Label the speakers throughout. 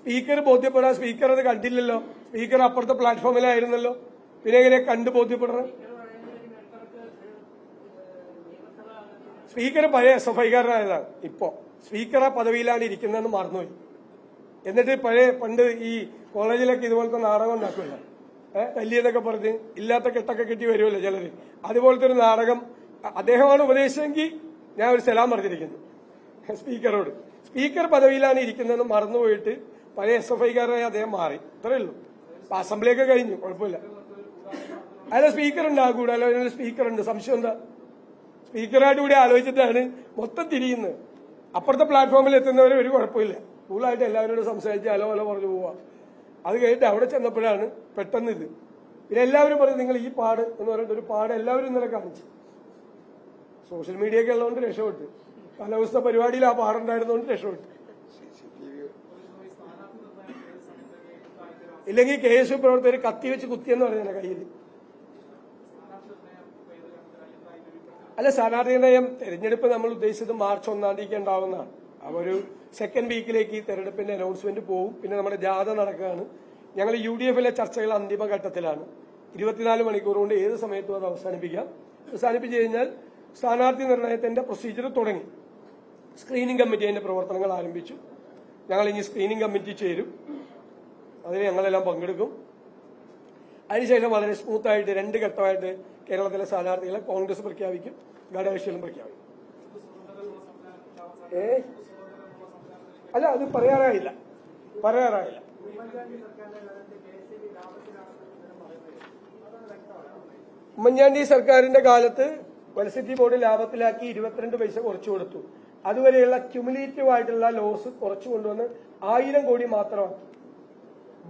Speaker 1: Speaker ബോധ്യപ്പെടാൻ speaker അത് കണ്ടില്ലല്ലോ. Speaker അപ്പുറത്തെ പ്ലാറ്റ്ഫോമിലായിരുന്നല്ലോ. പിന്നെ എങ്ങനെ കണ്ട് ബോധ്യപ്പെടണം? സ്പീക്കർ പഴയ SFIക്കാരനായതാണ്. ഇപ്പോ സ്പീക്കർ ആ പദവിയിലാണ് ഇരിക്കുന്നതെന്ന് മറന്നുപോയി. എന്നിട്ട് പണ്ട് ഈ കോളേജിലൊക്കെ ഇതുപോലത്തെ നാടകം ഉണ്ടാക്കില്ല, തല്ലിയെന്നൊക്കെ പറഞ്ഞ് ഇല്ലാത്ത കെട്ടൊക്കെ കെട്ടി വരുമല്ലോ ചിലര്. അതുപോലത്തെ ഒരു നാടകം അദ്ദേഹമാണ് ഉപദേശിച്ചെങ്കിൽ ഞാൻ ഒരു സലാം പറഞ്ഞിരിക്കുന്നു സ്പീക്കറോട്. സ്പീക്കർ പദവിയിലാണ് ഇരിക്കുന്നതെന്ന് മറന്നുപോയിട്ട് പഴയ SFIക്കാരനായി അദ്ദേഹം മാറി. ഇത്രയേ ഉള്ളൂ. അപ്പൊ അസംബ്ലിയൊക്കെ കഴിഞ്ഞു, കുഴപ്പമില്ല. അതിന് സ്പീക്കർ ഉണ്ടാകൂടാലോ. അതിനൊരു സ്പീക്കറുണ്ട്. സംശയം എന്താ? സ്പീക്കറായിട്ട് കൂടി ആലോചിച്ചിട്ടാണ് മൊത്തം തിരിയുന്നത്. അപ്പുറത്തെ പ്ലാറ്റ്ഫോമിൽ എത്തുന്നവരെ ഒരു കുഴപ്പമില്ല. കൂളായിട്ട് എല്ലാവരോടും സംസാരിച്ച് അലോ പറഞ്ഞു പോവാ. അത് കഴിഞ്ഞിട്ട് അവിടെ ചെന്നപ്പോഴാണ് പെട്ടെന്ന് ഇത്. പിന്നെ എല്ലാവരും പറഞ്ഞു നിങ്ങൾ ഈ പാട് എന്ന് പറഞ്ഞിട്ട് ഒരു പാട് എല്ലാവരും ഇന്നലെ കാണിച്ചു. സോഷ്യൽ മീഡിയ ഒക്കെ ഉള്ളതുകൊണ്ട് രക്ഷപ്പെട്ടു. പല ദിവസത്തെ പരിപാടിയിൽ ആ പാടുണ്ടായിരുന്നതുകൊണ്ട് രക്ഷപ്പെട്ടു. ഇല്ലെങ്കിൽ KSU പ്രവർത്തകർ കത്തി വെച്ച് കുത്തിയെന്ന് പറഞ്ഞ കയ്യിൽ. അല്ല, സ്ഥാനാർത്ഥി നയം തെരഞ്ഞെടുപ്പ് നമ്മൾ ഉദ്ദേശിച്ചത് മാർച്ച് 1-ാം തീയതിക്ക് ഉണ്ടാവുന്നതാണ്. അപ്പൊ ഒരു സെക്കൻഡ് വീക്കിലേക്ക് ഈ തെരഞ്ഞെടുപ്പിന്റെ അനൗൺസ്മെന്റ് പോകും. പിന്നെ നമ്മുടെ ജാഥ നടക്കുകയാണ്. ഞങ്ങൾ UDF-ലെ ചർച്ചകൾ അന്തിമഘട്ടത്തിലാണ്. 24 മണിക്കൂർ കൊണ്ട് ഏത് സമയത്തും അത് അവസാനിപ്പിക്കാം. അവസാനിപ്പിച്ചു കഴിഞ്ഞാൽ സ്ഥാനാർത്ഥി നിർണയത്തിന്റെ പ്രൊസീജിയർ തുടങ്ങി. സ്ക്രീനിംഗ് കമ്മിറ്റി അതിന്റെ പ്രവർത്തനങ്ങൾ ആരംഭിച്ചു. ഞങ്ങൾ ഇനി സ്ക്രീനിംഗ് കമ്മിറ്റി ചേരും. അതിൽ ഞങ്ങളെല്ലാം പങ്കെടുക്കും. അതിനുശേഷം വളരെ സ്മൂത്തായിട്ട് 2 ഘട്ടമായിട്ട് കേരളത്തിലെ സ്ഥാനാർത്ഥികളെ കോൺഗ്രസ് പ്രഖ്യാപിക്കും, ഘടകകക്ഷികളും പ്രഖ്യാപിക്കും. അല്ല, അത് പറയാറായില്ല. ഉമ്മൻചാണ്ടി സർക്കാരിന്റെ കാലത്ത് വെൽസിറ്റി ബോർഡ് ലാഭത്തിലാക്കി 22 പൈസ കുറച്ചു കൊടുത്തു. അതുവരെയുള്ള ക്യുമുലേറ്റീവ് ആയിട്ടുള്ള ലോസ് കുറച്ചു കൊണ്ടുവന്ന് 1000 കോടി മാത്രമാണ്.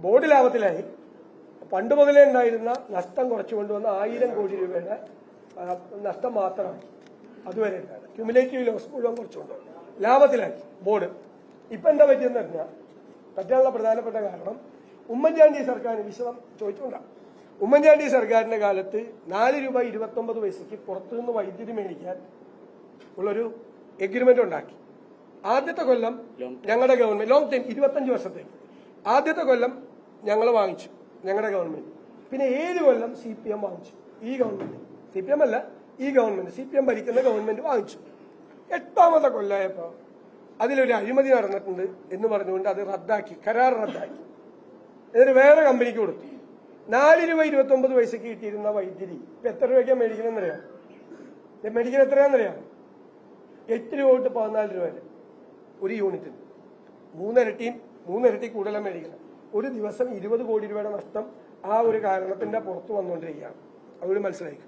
Speaker 1: ബോർഡ് ലാഭത്തിലായി. പണ്ട് മുതലേ ഉണ്ടായിരുന്ന നഷ്ടം കുറച്ചു കൊണ്ടുവന്ന് 1000 കോടി രൂപയുടെ നഷ്ടം മാത്രമാണ് അതുവരെ ഉണ്ടായത്. ക്യുമുലേറ്റീവ് ലോസ് മുഴുവൻ കുറച്ചുകൊണ്ടുവന്നു ലാഭത്തിലാക്കി ബോർഡ്. ഇപ്പൊ എന്താ പറ്റിയെന്ന് പറഞ്ഞാൽ, പറ്റാനുള്ള പ്രധാനപ്പെട്ട കാരണം ഉമ്മൻചാണ്ടി സർക്കാരിന് വിശദം ചോദിച്ചുകൊണ്ടാണ്. ഉമ്മൻചാണ്ടി സർക്കാരിന്റെ കാലത്ത് 4 രൂപ 29 പൈസയ്ക്ക് പുറത്തുനിന്ന് വൈദ്യുതി മേടിക്കാൻ ഉള്ളൊരു എഗ്രിമെന്റ് ഉണ്ടാക്കി. ആദ്യത്തെ കൊല്ലം ഞങ്ങളുടെ ഗവൺമെന്റ്, ലോങ് ടൈം 25 വർഷത്തേക്ക് ആദ്യത്തെ കൊല്ലം ഞങ്ങൾ വാങ്ങിച്ചു, ഞങ്ങളുടെ ഗവൺമെന്റ്. പിന്നെ 7 കൊല്ലം CPM വാങ്ങിച്ചു. ഈ ഗവൺമെന്റ്, CPM അല്ല, ഈ ഗവൺമെന്റ്, CPM ഭരിക്കുന്ന ഗവൺമെന്റ് വാങ്ങിച്ചു. 8ാമത്തെ കൊല്ലമായപ്പോ അതിലൊരു അഴിമതി നടന്നിട്ടുണ്ട് എന്ന് പറഞ്ഞുകൊണ്ട് അത് റദ്ദാക്കി, കരാർ റദ്ദാക്കി. എന്നിട്ട് വേറെ കമ്പനിക്ക് കൊടുത്തു. 4 രൂപ 29 പൈസക്ക് കിട്ടിയിരുന്ന വൈദ്യുതി ഇപ്പൊ എത്ര രൂപയ്ക്കാണ് മേടിക്കണമെന്നറിയാം? മേടിക്കുന്നത് എത്രയാണെന്നറിയാം? 8 രൂപ തൊട്ട് 14 രൂപ വരെ ഒരു യൂണിറ്റിന്. 3 ഇരട്ടി കൂടുതലാണ് മേടിക്കുന്നത്. ഒരു ദിവസം 20 കോടി രൂപയുടെ നഷ്ടം ആ ഒരു കാരണത്തിന്റെ പുറത്ത് വന്നുകൊണ്ടിരിക്കുകയാണ്. അതുകൊണ്ട് മനസ്സിലായി.